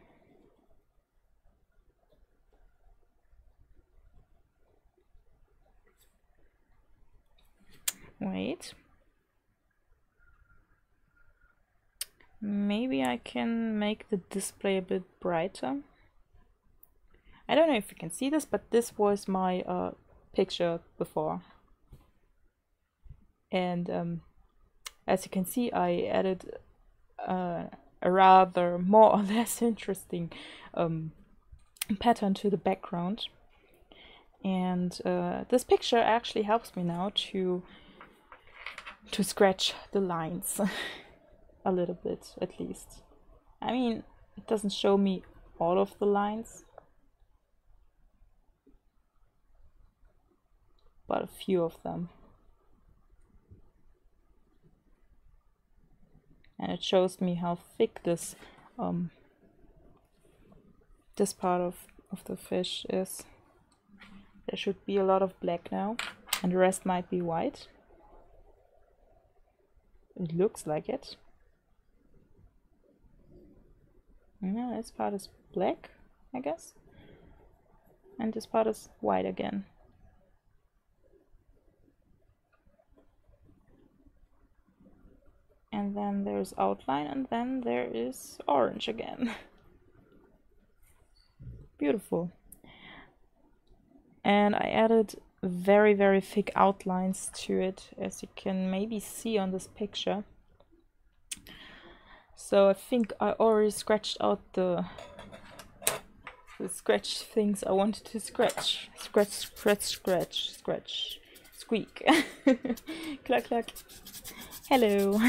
Wait. Maybe I can make the display a bit brighter. I don't know if you can see this, but this was my picture before. And as you can see, I added a rather more or less interesting pattern to the background. And this picture actually helps me now to scratch the lines a little bit, at least. I mean, it doesn't show me all of the lines, but a few of them. And it shows me how thick this this part of the fish is. There should be a lot of black now, and the rest might be white. It looks like it. No, this part is black, I guess. And this part is white again. And then there's outline, and then there is orange again. Beautiful. And I added very, very thick outlines to it, as you can maybe see on this picture. So I think I already scratched out the scratch things I wanted to scratch. Scratch, scratch, scratch, scratch, squeak. Cluck, cluck. Hello.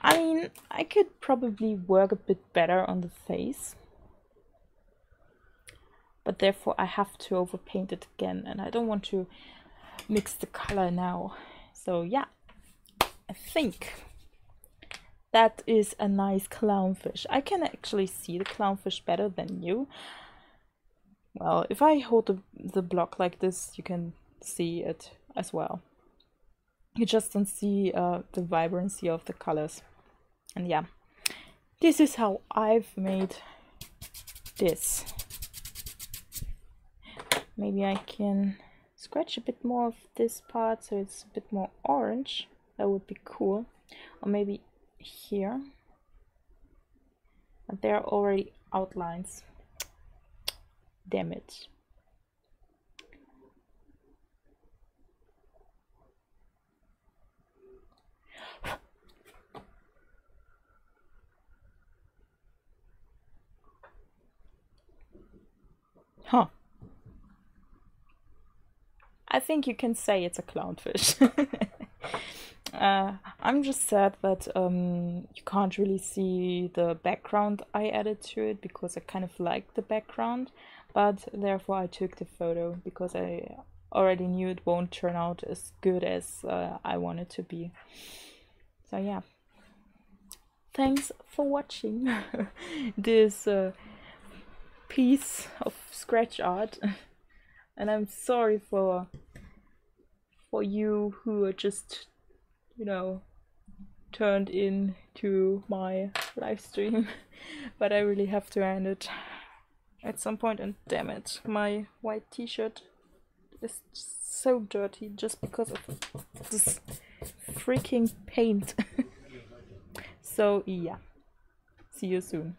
I mean, I could probably work a bit better on the face, but therefore I have to overpaint it again, and I don't want to mix the color now. So yeah, I think that is a nice clownfish. I can actually see the clownfish better than you. Well, if I hold the block like this, you can see it as well. You just don't see the vibrancy of the colors. And yeah, this is how I've made this. Maybe I can scratch a bit more of this part so it's a bit more orange. That would be cool. Or maybe here. But there are already outlines. Damn it. Huh. I think you can say it's a clownfish. I'm just sad that you can't really see the background I added to it, because I kind of liked the background, but therefore I took the photo because I already knew it won't turn out as good as I want it to be. So yeah, thanks for watching this piece of scratch art. And I'm sorry for you who are just, you know, turned in to my live stream. But I really have to end it at some point, and damn it, my white t-shirt is so dirty just because of this freaking paint. So yeah, see you soon.